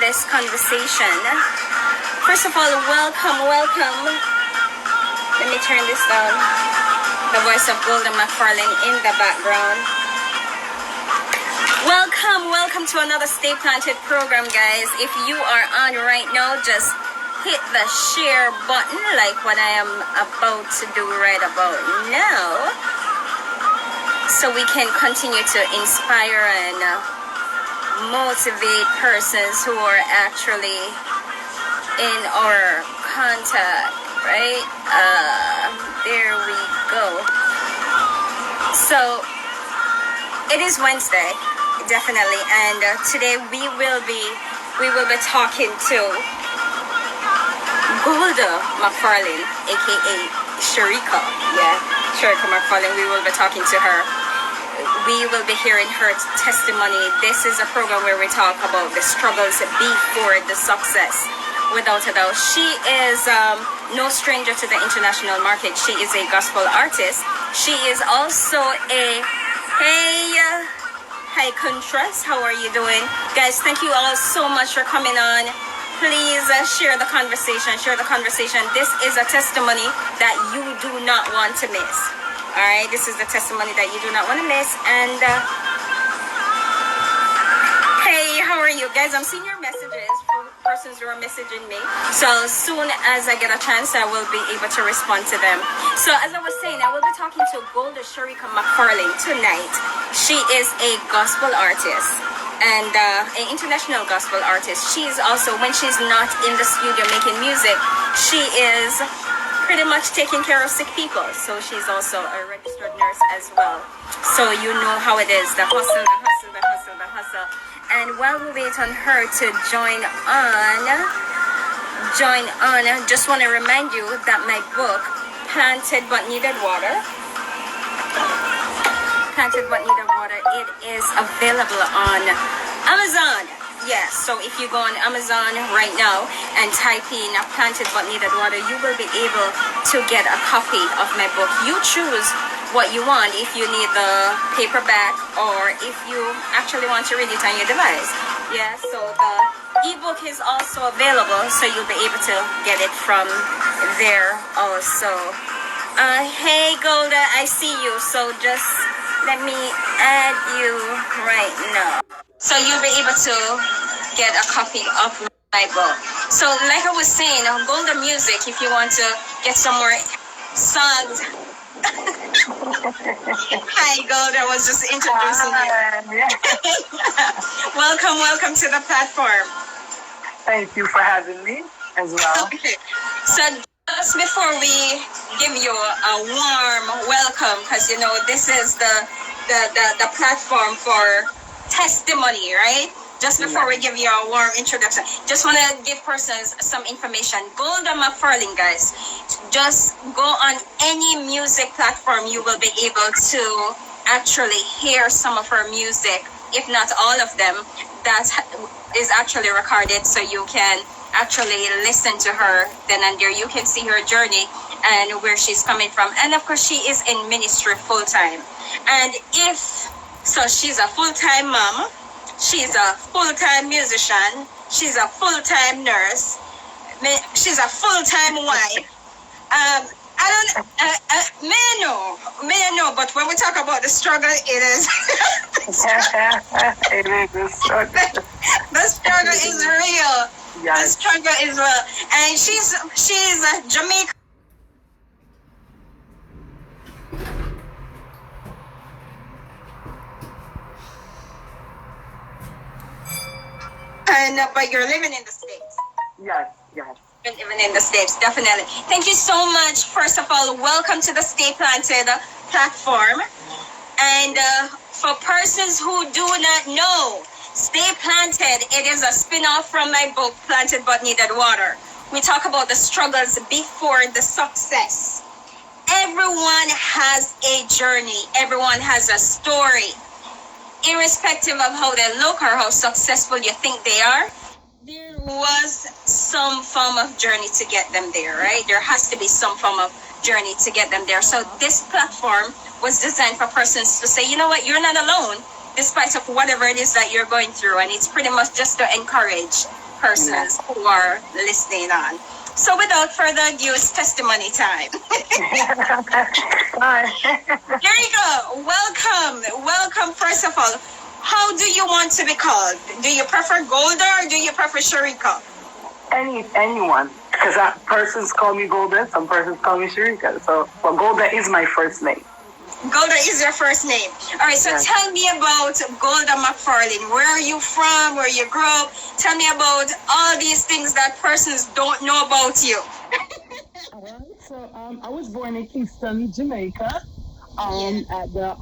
this conversation. First of all, welcome. Let me turn this down. The voice of Golda Macfarlane in the background. Welcome to another Stay Planted program, guys. If you are on right now, just hit the share button like what I am about to do right about now, so we can continue to inspire and motivate persons who are actually in our contact, right? There we go. So it is Wednesday, definitely, and today we will be talking to Golda Macfarlane, aka Sharika. Yeah, Sharika Macfarlane. We will be talking to her. We will be hearing her testimony. This is a program where we talk about the struggles before the success. Without a doubt, she is no stranger to the international market. She is a gospel artist. She is also a Hi Contrast. How are you doing, guys? Thank you all so much for coming on. Please share the conversation. This is a testimony that you do not want to miss. All right, this is the testimony that you do not want to miss. And hey, how are you guys? I'm seeing your messages from persons who are messaging me. So as soon as I get a chance, I will be able to respond to them. So as I was saying, I will be talking to Golda Sharika Macfarlane tonight. She is a gospel artist and an international gospel artist. She's also, when she's not in the studio making music, she is pretty much taking care of sick people. So she's also a registered nurse as well. So you know how it is, the hustle. And while we wait on her to join on, just want to remind you that my book, Planted But Needed Water, it is available on Amazon. Yes, so if you go on Amazon right now and type in Planted But Needed Water, you will be able to get a copy of my book. You choose what you want, if you need the paperback or if you actually want to read it on your device. Yeah, so the ebook is also available, so you'll be able to get it from there also. Hey Golda, I see you, so just let me add you right now. So you'll be able to get a copy of my book. So like I was saying, Golda Music, if you want to get some more songs. Hi Golda, I was just introducing you. Welcome to the platform. Thank you for having me as well. Okay. So just before we give you a warm welcome, because you know this is the platform for testimony, right? Just before we give you a warm introduction, just want to give persons some information. Golda Macfarlane, guys, just go on any music platform, you will be able to actually hear some of her music, if not all of them, that is actually recorded, so you can actually listen to her then and there. You can see her journey and where she's coming from. And of course, she is in ministry full-time. And she's a full-time mom, she's a full-time musician, she's a full-time nurse, she's a full-time wife. May I know, but when we talk about the struggle, it is It is a struggle. The struggle is real. Yes. The struggle is real. And she's Jamaican. But you're living in the States. Yes. Living in the States, definitely. Thank you so much. First of all, welcome to the Stay Planted platform. And for persons who do not know, Stay Planted, it is a spin-off from my book, Planted But Needed Water. We talk about the struggles before the success. Everyone has a journey. Everyone has a story. Irrespective of how they look or how successful you think they are, there was some form of journey to get them there, right? There has to be some form of journey to get them there. So this platform was designed for persons to say, you know what, you're not alone, despite of whatever it is that you're going through. And it's pretty much just to encourage persons who are listening on. So without further ado, it's testimony time. Hi. Here you go. Welcome. First of all, how do you want to be called? Do you prefer Golda or do you prefer Sharika? Anyone. Because persons call me Golda, some persons call me Sharika. So, well, Golda is my first name. Golda is your first name. All right, so tell me about Golda Macfarlane. Where are you from? Where you grew up? Tell me about all these things that persons don't know about you. All right, so I was born in Kingston, Jamaica. At the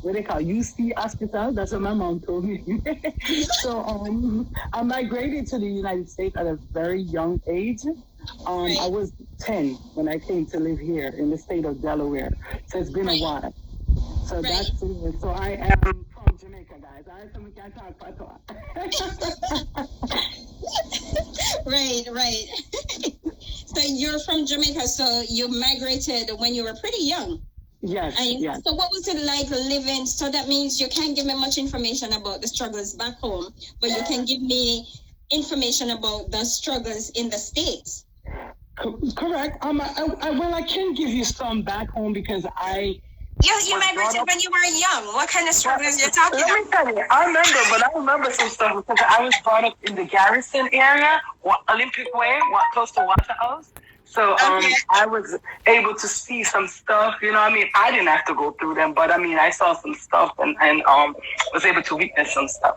what they call UC Hospital. That's what my mom told me. So I migrated to the United States at a very young age. I was 10 when I came to live here in the state of Delaware. So it's been a while. So that's it. So I am from Jamaica, guys. All right, so we can talk. Right. So you're from Jamaica. So you migrated when you were pretty young. Yes. So what was it like living? So that means you can't give me much information about the struggles back home, but you can give me information about the struggles in the States. Correct. I can give you some back home because You migrated when you were young. What kind of struggles you're talking about? Let me tell you, I remember some stuff because I was brought up in the Garrison area, Olympic Way, close to Waterhouse. So I was able to see some stuff, you know. I mean, I didn't have to go through them, but I mean, I saw some stuff and was able to witness some stuff,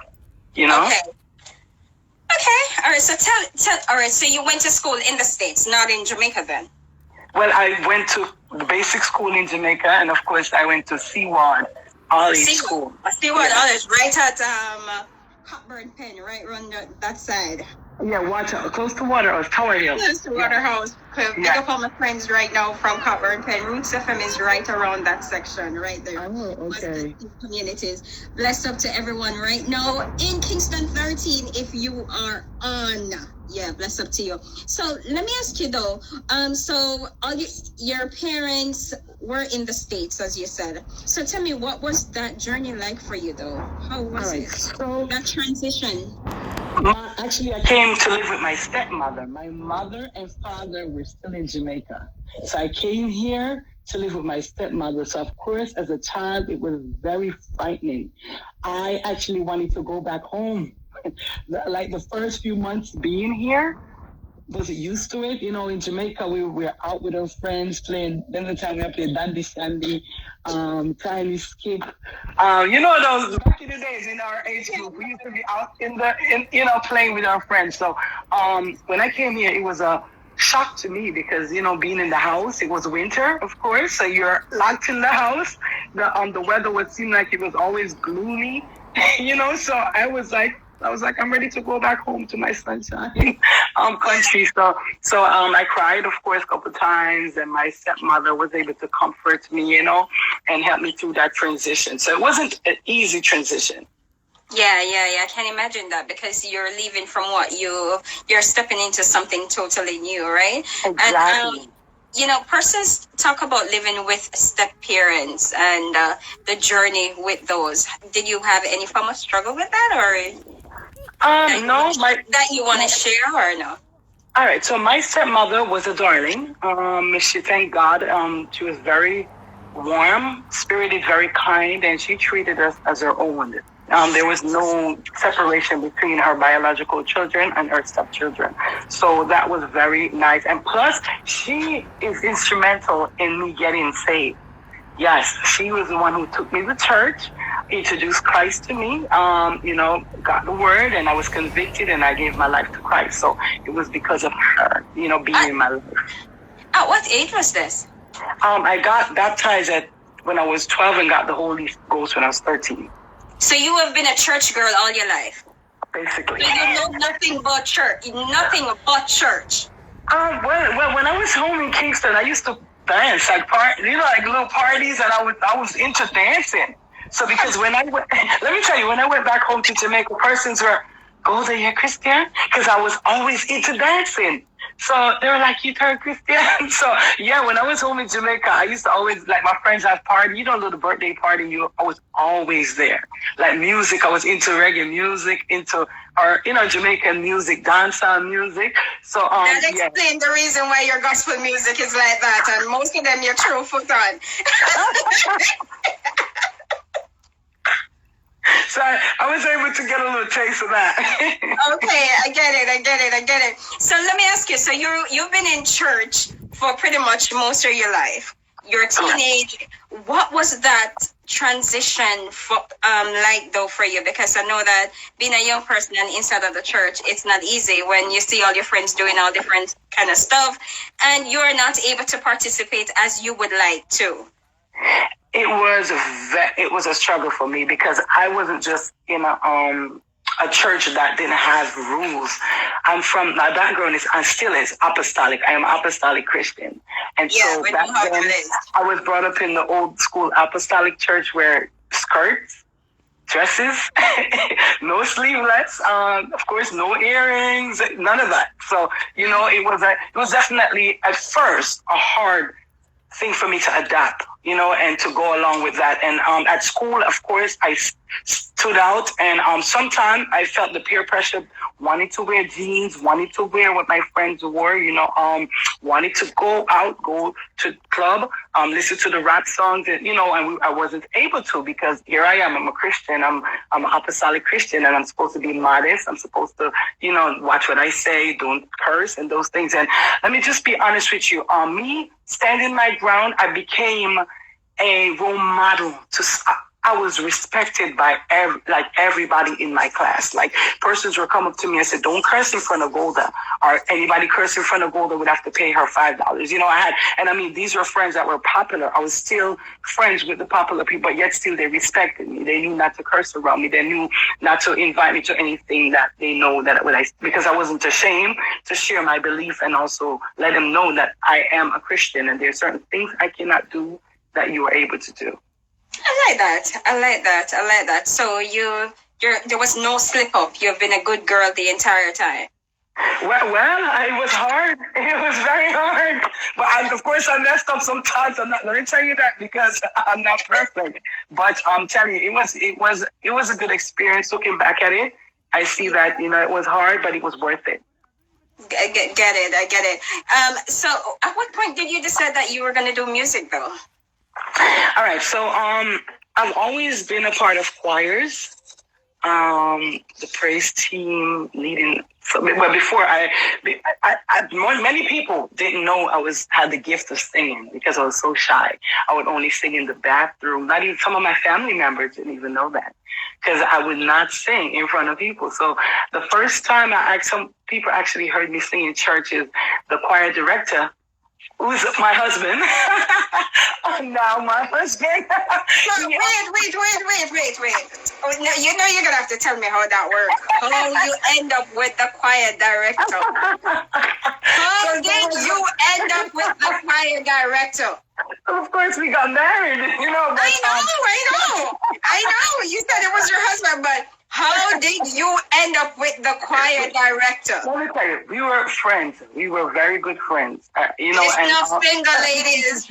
you know. Okay. All right. So tell. All right. So you went to school in the States, not in Jamaica, then. Well, I went to the basic school in Jamaica, and of course, I went to Seaward College School. Seaward College, right at Cockburn Pen, right around that side. Yeah, close to Waterhouse, Tower Hill. Close to Waterhouse. Pick up all my friends right now from Cockburn Pen. Roots FM is right around that section, right there. Oh, okay. Communities. Bless up to everyone right now in Kingston 13 if you are on. Yeah, bless up to you. So let me ask you though. So all your parents were in the States, as you said. So tell me, what was that journey like for you though? How was it? So that transition. Actually, I came to live with my stepmother. My mother and father were still in Jamaica. So I came here to live with my stepmother. So of course, as a child, it was very frightening. I actually wanted to go back home. Like the first few months being here, wasn't used to it. You know, in Jamaica, we were out with our friends playing. Then the time we played Dandy Sandy, Tiny Skip. You know, those back in the days in our age group, we used to be out in playing with our friends. So when I came here, it was a shock to me because, you know, being in the house, it was winter, of course. So you're locked in the house. The weather would seem like it was always gloomy, you know. So I was like, I'm ready to go back home to my sunshine country. So I cried, of course, a couple of times, and my stepmother was able to comfort me, you know, and help me through that transition. So it wasn't an easy transition. Yeah. I can imagine that because you're leaving from you're stepping into something totally new, right? Exactly. And, you know, persons talk about living with step parents and the journey with those. Did you have any form of struggle with that, or? No, that you want to share or no? All right. So my stepmother was a darling. She, thank God, she was very warm, spirited, very kind, and she treated us as her own. There was no separation between her biological children and her stepchildren. So that was very nice. And plus, she is instrumental in me getting saved. Yes, she was the one who took me to church, introduced Christ to me, you know, got the word, and I was convicted, and I gave my life to Christ. So it was because of her, you know, being in my life. At what age was this? I got baptized when I was 12 and got the Holy Ghost when I was 13. So you have been a church girl all your life? Basically. So you know nothing but church? Nothing but church? Well, when I was home in Kingston, I used to dance, like little parties, and I was into dancing. So because when I went, let me tell you, when I went back home to Jamaica, persons were, Golda, you're Christian? Because I was always into dancing. So they were like, you turn Christian? So yeah, when I was home in Jamaica, I used to always, like, my friends have party, little birthday party, I was always there. Like music, I was into reggae music, into, or, Jamaican music, dancehall music. So, that explains the reason why your gospel music is like that, and most of them you're true foot on. So I was able to get a little taste of that. Okay, I get it. So let me ask you. So you've been in church for pretty much most of your life. Your teenage. What was that transition like though for you? Because I know that being a young person and inside of the church, it's not easy when you see all your friends doing all different kind of stuff, and you're not able to participate as you would like to. It was a struggle for me because I wasn't just in a church that didn't have rules. My background is, and still is, apostolic. I am apostolic Christian. And so back then, I was brought up in the old school apostolic church where skirts, dresses, no sleeveless, of course, no earrings, none of that. So, it was definitely at first a hard thing for me to adapt, and to go along with that. And at school, of course, I stood out, and sometimes I felt the peer pressure, wanted to wear jeans, wanted to wear what my friends wore, wanted to go out, go to club, listen to the rap songs, and I wasn't able to, because here I am, I'm a Christian, I'm an apostolic Christian, and I'm supposed to be modest, I'm supposed to, watch what I say, don't curse, and those things. And let me just be honest with you, me standing my ground, I became a role model I was respected by everybody in my class. Like, persons would come up to me and say, don't curse in front of Golda, or anybody curse in front of Golda would have to pay her $5. These were friends that were popular. I was still friends with the popular people, but yet still they respected me. They knew not to curse around me. They knew not to invite me to anything that they know because I wasn't ashamed to share my belief, and also let them know that I am a Christian and there are certain things I cannot do that you are able to do. I like that. So there was no slip up. You've been a good girl the entire time. Well, it was hard. It was very hard. But of course, I messed up sometimes. I'm not going to tell you that because I'm not perfect. But I'm telling you, it was a good experience. Looking back at it, I see that it was hard, but it was worth it. I get it. So, at what point did you decide that you were going to do music, though? All right, so I've always been a part of choirs, the praise team, leading. But before many people didn't know I had the gift of singing because I was so shy. I would only sing in the bathroom. Not even some of my family members didn't even know that, because I would not sing in front of people. So the first time some people actually heard me sing in churches, the choir director, who's my husband. Now my husband. Wait. Oh, no, you're gonna have to tell me how that works. How you end up with the choir director? How did you end up with the choir director? Of course, we got married. But, I know. You said it was your husband, but how did you end up with the choir director? Let me tell you, we were friends. We were very good friends. It's not single ladies.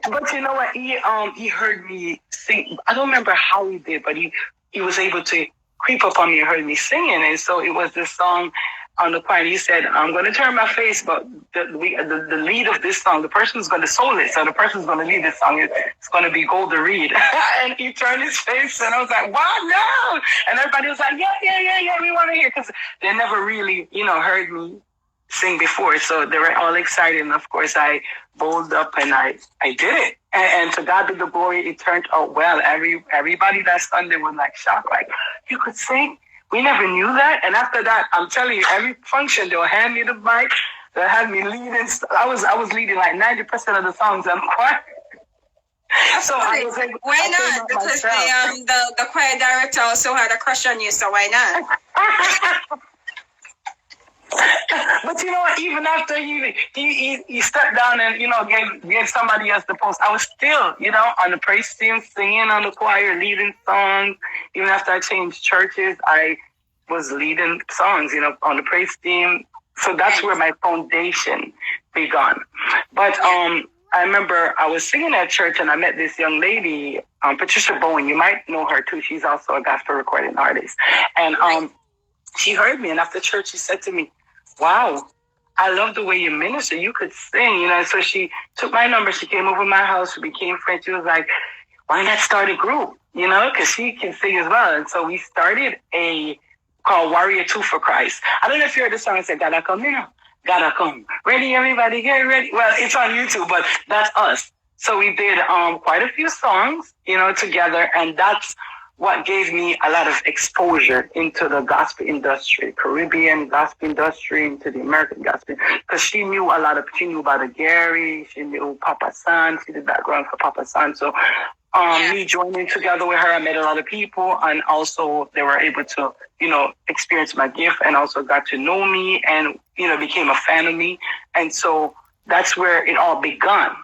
But you know what? He heard me sing. I don't remember how he did, but he was able to creep up on me and heard me singing. And so it was this song on the choir. He said, I'm going to turn my face, but the lead of this song, the person who's going to solo it, so the person who's going to lead this song, it's going to be Golda Reed. And he turned his face, and I was like, wow, no! And everybody was like, yeah, we want to hear, because they never really, heard me sing before, so they were all excited. And of course, I bowled up and I did it. And to God be the glory, it turned out well. Everybody that Sunday was like shocked, like, you could sing? We never knew that. And after that, I'm telling you, every function, they'll hand me the mic, they'll have me leading. I was leading like 90% of the songs in the choir. So I was able, why not? Because the choir director also had a crush on you, so why not? But you know what? Even after he stepped down and gave somebody else the post, I was still on the praise team, singing on the choir, leading songs. Even after I changed churches, I was leading songs on the praise team, So that's where my foundation began. But I remember I was singing at church and I met this young lady, Patricia Bowen. You might know her too. She's also a gospel recording artist. And she heard me, and after church she said to me, "Wow, I love the way you minister. You could sing, you know." So she took my number. She came over to my house. We became friends. She was like, "Why not start a group?" You know, because she can sing as well. And so we started a called Warrior 2 for Christ. I don't know if you heard the song. It said, "Gotta come now, gotta come. Ready, everybody, get ready." Well, it's on YouTube, but that's us. So we did quite a few songs, you know, together, and that's what gave me a lot of exposure into the gospel industry, Caribbean gospel industry, into the American gospel, because she knew about the Gary, she knew Papa San, she did background for Papa San. So me joining together with her, I met a lot of people, and also they were able to, you know, experience my gift, and also got to know me, and, you know, became a fan of me. And so that's where it all began.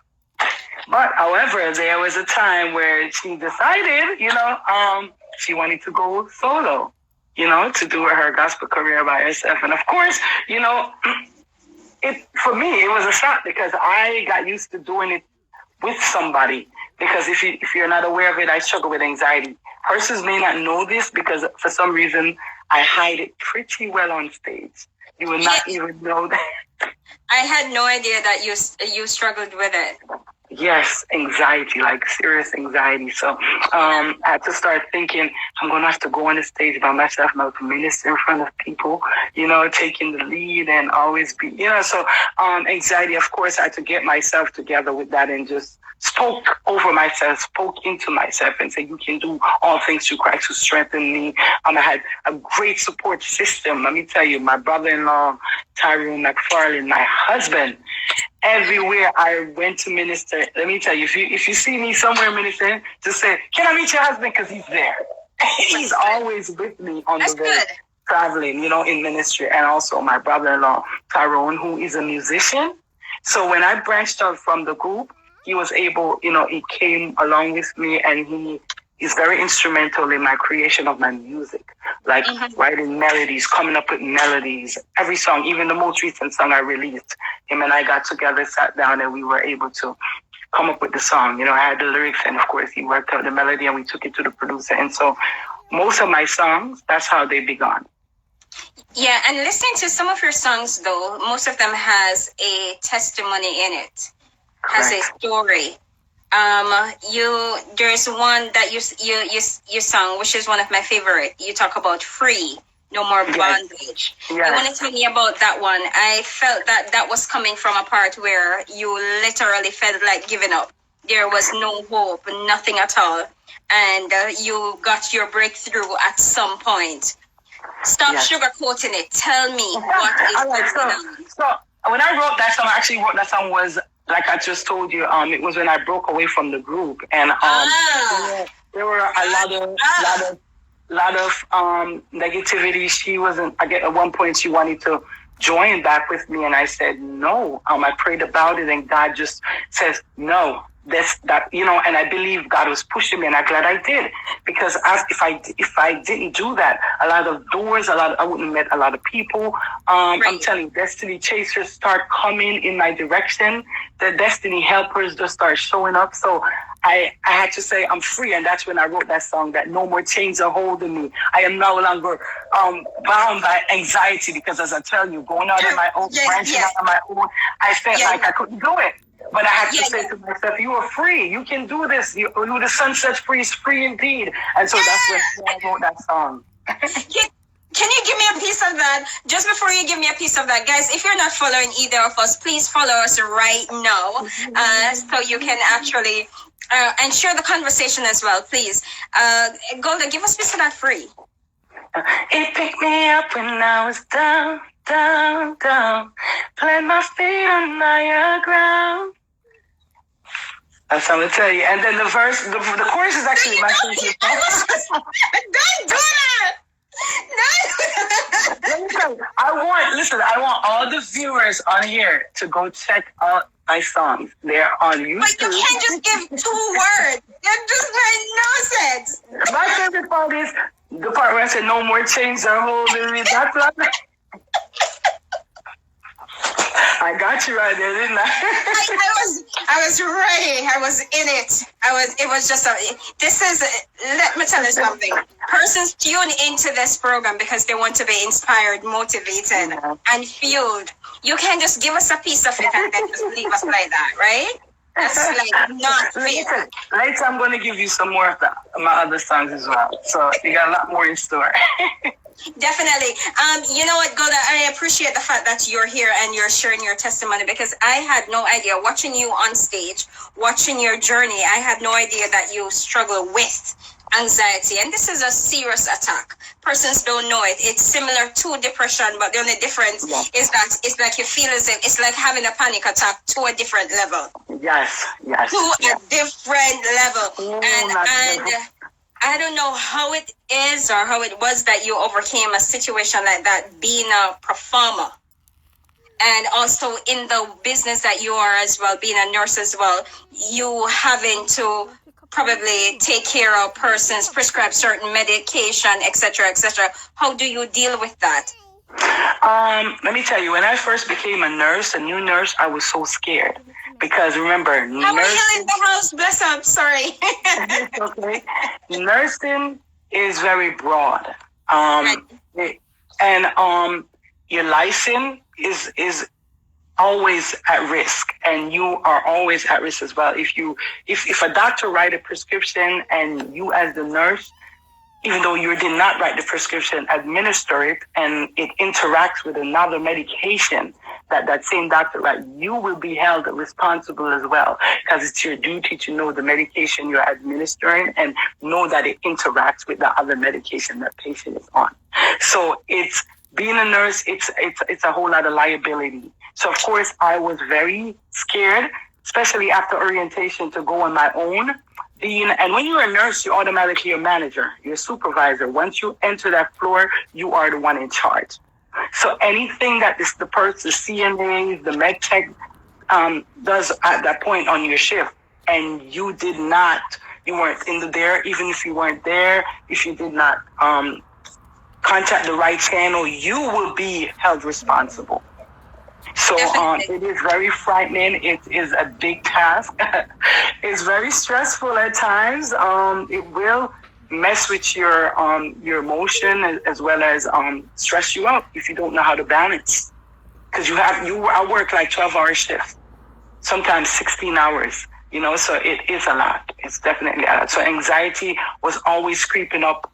But however, there was a time where she decided, you know, she wanted to go solo, you know, to do her gospel career by herself. And of course, you know, for me, it was a shock, because I got used to doing it with somebody. Because if you're not aware of it, I struggle with anxiety. Persons may not know this, because for some reason I hide it pretty well on stage. You will not even know that. I had no idea that you struggled with it. Yes, anxiety, like serious anxiety. So I had to start thinking, I'm going to have to go on the stage by myself, I'm going to minister in front of people, you know, taking the lead and always be, you know. So anxiety, of course, I had to get myself together with that and just spoke over myself, spoke into myself, and said, "You can do all things through Christ who strengthened me." I had a great support system. Let me tell you, my brother-in-law, Tyrone Macfarlane, my husband, everywhere I went to minister, let me tell you, if you see me somewhere ministering, just say, "Can I meet your husband?" Because he's there. He's always with me on the road, traveling, you know, in ministry. And also my brother-in-law, Tyrone, who is a musician. So when I branched out from the group, he was able, you know, he came along with me, and he is very instrumental in my creation of my music, like writing melodies, coming up with melodies, every song, even the most recent song I released. Him and I got together, sat down, and we were able to come up with the song. You know, I had the lyrics, and of course he worked out the melody, and we took it to the producer. And so most of my songs, that's how they began. Yeah, and listening to some of your songs, though, most of them has a testimony in it. Has a story. There's one that you sung, which is one of my favorite. You talk about free, no more bondage. You want to tell me about that one? I felt that was coming from a part where you literally felt like giving up. There was no hope, nothing at all, and you got your breakthrough at some point. Stop sugarcoating it. Tell me what is going on. So when I wrote that song, I actually wrote that song was, like I just told you, it was when I broke away from the group, and there were a lot of negativity. She wasn't. At one point she wanted to join back with me, and I said no. I prayed about it, and God just says no. That you know, and I believe God was pushing me, and I'm glad I did, because if I didn't do that, a lot of doors, I wouldn't have met a lot of people. I'm telling you, destiny chasers start coming in my direction. The destiny helpers just start showing up. So I had to say I'm free, and that's when I wrote that song, that no more chains are holding me. I am no longer bound by anxiety, because as I tell you, going out on my own, branching out on my own, I felt like I couldn't do it. But I had to say to myself, you are free. You can do this. Who the sun sets free is free indeed. And so that's when I wrote that song. Can you give me a piece of that? Just before you give me a piece of that, guys, if you're not following either of us, please follow us right now, so you can actually and share the conversation as well, please. Golda, give us a piece of that free. It picked me up when I was down, down, down. Plant my feet on higher ground. That's what I'm going to tell you. And then the verse, the chorus is actually my favorite. Don't do that! Let me tell you, I want all the viewers on here to go check out my songs. They're on YouTube. But you can't just give 2 words. That just made no sense. My favorite part is the part where I said, no more chains are holding me. That's what I got you right there, didn't I? I was ready. I was in it. It was just let me tell you something. Persons tune into this program because they want to be inspired, motivated, and fueled. You can't just give us a piece of it and then just leave us like that, right? That's like not fair. Later, I'm going to give you some more of my other songs as well. So you got a lot more in store. Definitely. You know what, Golda, I appreciate the fact that you're here and you're sharing your testimony, because I had no idea, watching you on stage, watching your journey, I had no idea that you struggle with anxiety. And this is a serious attack. Persons don't know it. It's similar to depression, but the only difference is that it's like you feel as if it's like having a panic attack to a different level. Yes. To a different level. And I don't know how it is or how it was that you overcame a situation like that, being a performer and also in the business that you are as well, being a nurse as well, you having to probably take care of persons, prescribe certain medication, etc., etc. How do you deal with that? Let me tell you, when I first became a new nurse, I was so scared. Because remember, how are you in the house? Bless up. Sorry. Okay. Nursing is very broad. Your license is always at risk, and you are always at risk as well. If a doctor write a prescription and you as the nurse, even though you did not write the prescription, administer it, and it interacts with another medication that same doctor write, you will be held responsible as well, because it's your duty to know the medication you're administering and know that it interacts with the other medication that patient is on. So it's being a nurse, it's a whole lot of liability. So of course I was very scared, especially after orientation, to go on my own. And when you're a nurse, you're automatically a manager, you're a supervisor. Once you enter that floor, you are the one in charge. So anything that the CNA, the med tech does at that point on your shift, and you weren't there, even if you weren't there, if you did not contact the right channel, you will be held responsible. So it is very frightening. It is a big task. It's very stressful at times. It will mess with your emotion as well as stress you out if you don't know how to balance. Because I work like 12-hour shifts, sometimes 16 hours. So it is a lot. It's definitely a lot. So anxiety was always creeping up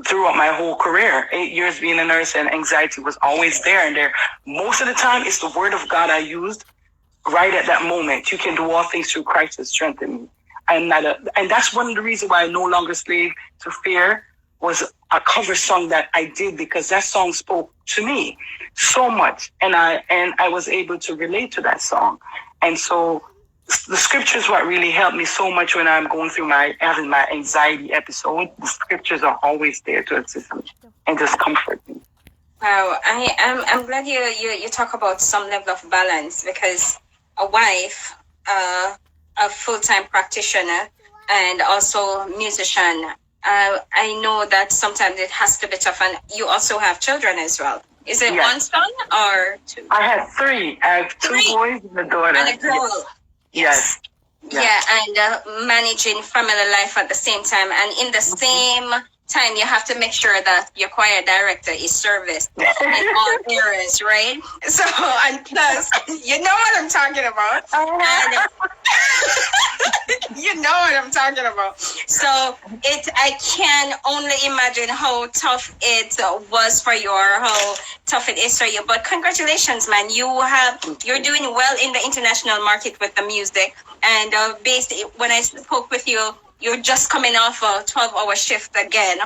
throughout my whole career, 8 years being a nurse, and anxiety was always there. And most of the time, it's the word of God I used right at that moment. You can do all things through Christ that strengthen me. And that's one of the reasons why I no longer slave to fear was a cover song that I did, because that song spoke to me so much, and I was able to relate to that song. And so the scriptures what really helped me so much when I'm going through having my anxiety episode. The scriptures are always there to assist me and just comfort me. Wow, I'm glad you talk about some level of balance, because a wife, a full-time practitioner, and also musician, I know that sometimes it has to be tough. And you also have children as well. Is it one son or two? I have three. I have two boys and a daughter. And a girl. Yes. Yeah, and managing family life at the same time, and in the same time, you have to make sure that your choir director is serviced in all areas, right? So, and plus, you know what I'm talking about. And, you know what I'm talking about. So, I can only imagine how tough it was for you, or how tough it is for you. But congratulations, man. You're doing well in the international market with the music. And when I spoke with you, you're just coming off a 12-hour shift again.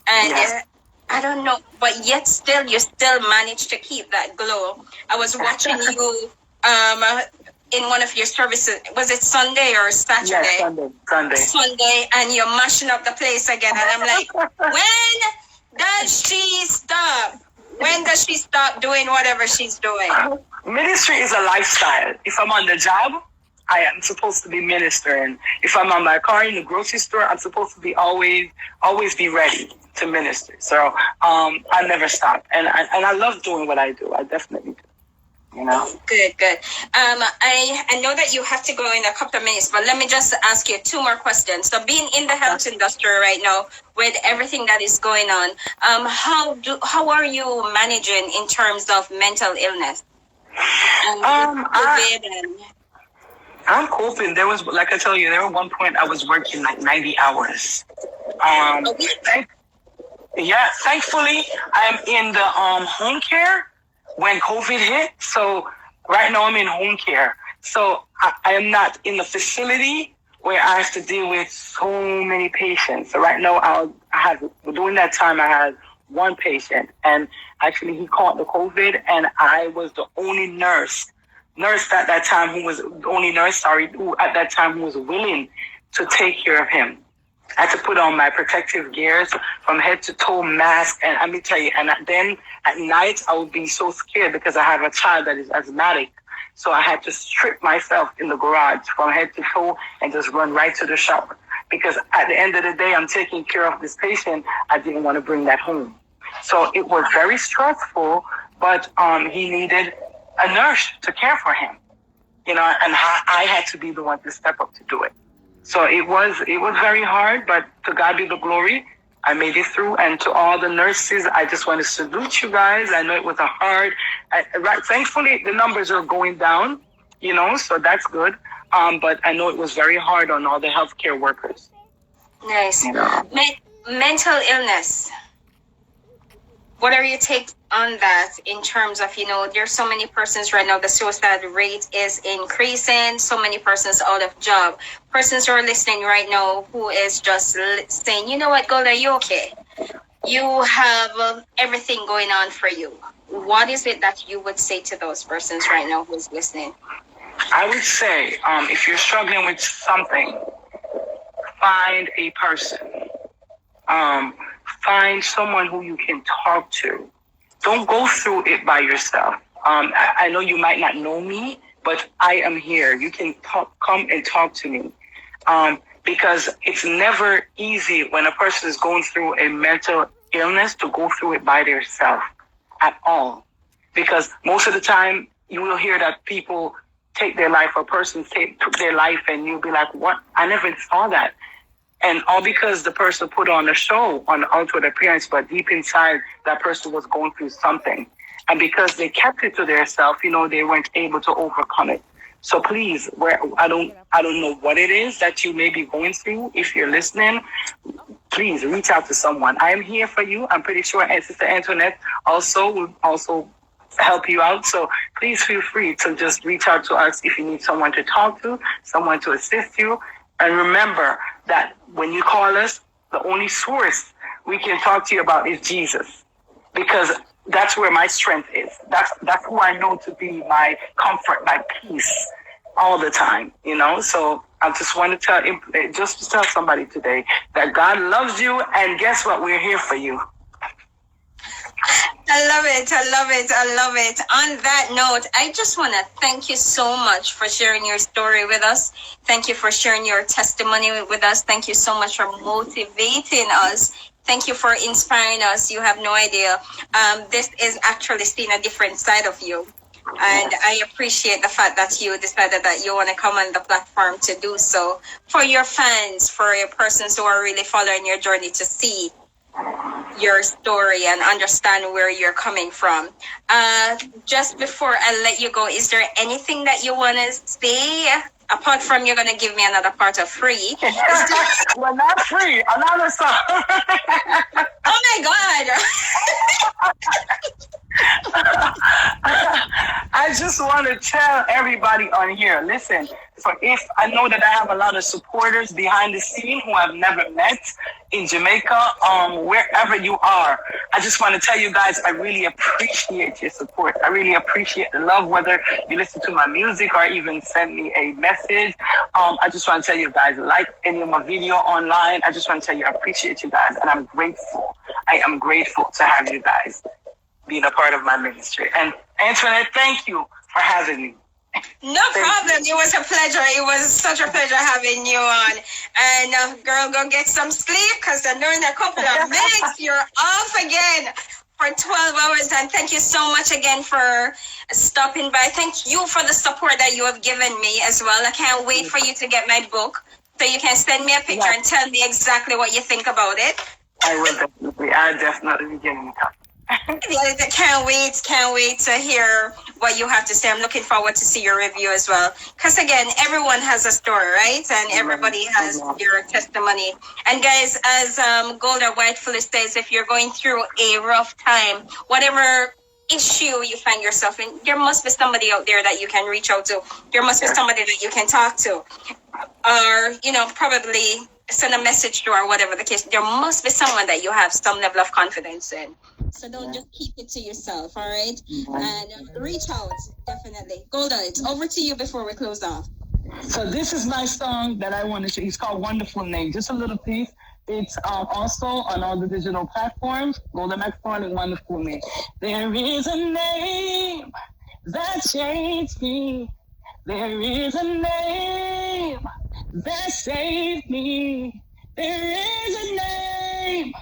And I don't know, but yet still, you still manage to keep that glow. I was watching you in one of your services. Was it Sunday or Saturday? Yes, Sunday, and you're mashing up the place again. And I'm like, when does she stop? When does she stop doing whatever she's doing? Ministry is a lifestyle. If I'm on the job, I am supposed to be ministering. If I'm on my car in the grocery store, I'm supposed to be always be ready to minister. So I never stop. And I love doing what I do. I definitely do. you know. Good, good. I know that you have to go in a couple of minutes, but let me just ask you two more questions. So, being in the health industry right now, with everything that is going on, how are you managing in terms of mental illness? I'm coping. There was, like I tell you, there was one point I was working like 90 hours. Thankfully, I'm in the home care when COVID hit. So right now I'm in home care. So I am not in the facility where I have to deal with so many patients. So right now during that time I had one patient, and actually he caught the COVID, and I was the only nurse at that time who was willing to take care of him. I had to put on my protective gears from head to toe, mask, and let me tell you, and then at night I would be so scared because I have a child that is asthmatic. So I had to strip myself in the garage from head to toe and just run right to the shower. Because at the end of the day, I'm taking care of this patient. I didn't want to bring that home. So it was very stressful, but he needed a nurse to care for him, and I had to be the one to step up to do it. So it was very hard, but to God be the glory. I made it through, and to all the nurses, I just want to salute you guys. I know it was thankfully the numbers are going down, so that's good. But I know it was very hard on all the healthcare workers. Nice. Mental illness. What are your takes on that in terms of, there's so many persons right now, the suicide rate is increasing, so many persons out of job. Persons who are listening right now who is just saying, you know what, Golda, you okay? You have everything going on for you. What is it that you would say to those persons right now who's listening? I would say, if you're struggling with something, find a person. Find someone who you can talk to. Don't go through it by yourself. I know you might not know me, but I am here. You can come and talk to me. Because it's never easy when a person is going through a mental illness to go through it by themselves at all. Because most of the time you will hear that people take their life, or persons took their life, and you'll be like, what? I never saw that. And all because the person put on a show on outward appearance, but deep inside that person was going through something. And because they kept it to themselves, they weren't able to overcome it. So please, I don't know what it is that you may be going through. If you're listening, please reach out to someone. I am here for you. I'm pretty sure Sister Antoinette will also help you out. So please feel free to just reach out to us if you need someone to talk to, someone to assist you. And remember that when you call us, the only source we can talk to you about is Jesus, because that's where my strength is. That's who I know to be my comfort, my peace all the time, So I just want to tell somebody today that God loves you, and guess what? We're here for you. I love it. I love it. I love it. On that note, I just want to thank you so much for sharing your story with us. Thank you for sharing your testimony with us. Thank you so much for motivating us. Thank you for inspiring us. You have no idea. This is actually seeing a different side of you. And I appreciate the fact that you decided that you want to come on the platform to do so for your fans, for your persons who are really following your journey to see your story and understand where you're coming from. Just before I let you go, is there anything that you want to say? Apart from you're going to give me another part of free. Well, not free. Another song. Oh my God. I just want to tell everybody on here, listen, if I know that I have a lot of supporters behind the scene who I've never met in Jamaica, wherever you are, I just want to tell you guys, I really appreciate your support. I really appreciate the love, whether you listen to my music or even send me a message. I just want to tell you guys, like any of my video online, I just want to tell you, I appreciate you guys, and I'm grateful. I am grateful to have you guys being a part of my ministry. And Antoinette, thank you for having me. No problem. It was a pleasure. It was such a pleasure having you on. And girl, go get some sleep, because I know in a couple of minutes you're off again for 12 hours, and thank you so much again for stopping by. Thank you for the support that you have given me as well. I can't wait for you to get my book so you can send me a picture and tell me exactly what you think about it. I'll definitely be getting it up. Can't wait to hear what you have to say. I'm looking forward to see your review as well. Because again, everyone has a story, right? And everybody has your testimony. And guys, as Golda rightfully says, if you're going through a rough time, whatever issue you find yourself in, there must be somebody out there that you can reach out to. There must be somebody that you can talk to. Or, probably send a message to, or whatever the case. There must be someone that you have some level of confidence in. So don't just keep it to yourself, all right? And reach out, definitely. Golda, it's over to you before we close off. So this is my song that I want to share. It's called Wonderful Name. Just a little piece. It's also on all the digital platforms. Golda Macfarlane, Wonderful Name. There is a name that changed me. There is a name that saved me. There is a name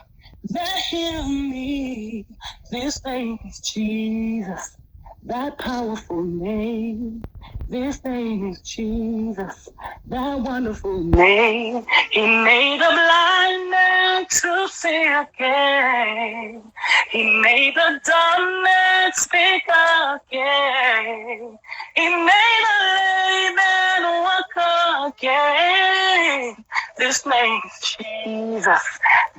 that healed me. This name is Jesus, that powerful name. This name is Jesus, that wonderful name. He made a blind man to see again. He made a dumb man speak again. He made a lame man walk again. This name is Jesus,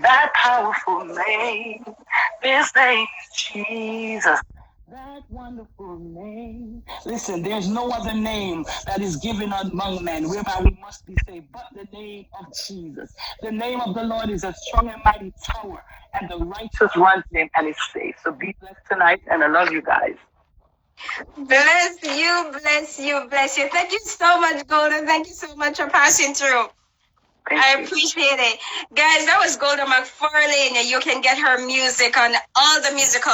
that powerful name. This name is Jesus, that wonderful name. Listen, there's no other name that is given among men whereby we must be saved but the name of Jesus. The name of the Lord is a strong and mighty tower, and the righteous runs in and is safe. So be blessed tonight, and I love you guys. Bless you, bless you, bless you. Thank you so much, Golda. Thank you so much for passing through. I appreciate it. Guys, that was Golda Macfarlane. You can get her music on all the musical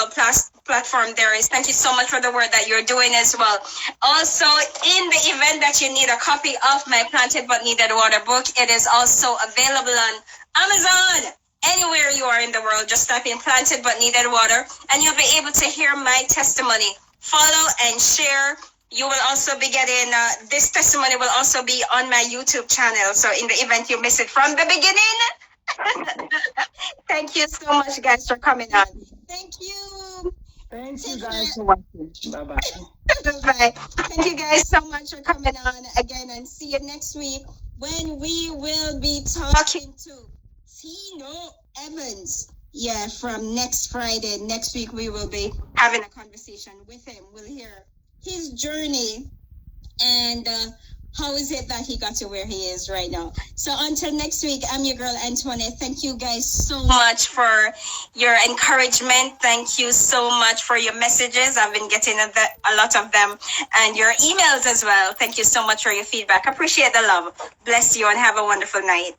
platform there is. Thank you so much for the work that you're doing as well. Also, in the event that you need a copy of my Planted But Needed Water book, it is also available on Amazon. Anywhere you are in the world, just type in Planted But Needed Water, and you'll be able to hear my testimony. Follow and share. You will also be getting, this testimony will also be on my YouTube channel. So in the event you miss it from the beginning, thank you so much, guys, for coming on. Thank you. Thank you guys for watching. Bye-bye. Bye-bye. Thank you guys so much for coming on again, and see you next week when we will be talking to Tino Evans. Yeah, from next Friday. Next week, we will be having a conversation with him. We'll hear his journey and how is it that he got to where he is right now. So until next week, I'm your girl Antoinette. Thank you guys so much for your encouragement. Thank you so much for your messages. I've been getting a lot of them, and your emails as well. Thank you so much for your feedback. Appreciate the love. Bless you and have a wonderful night.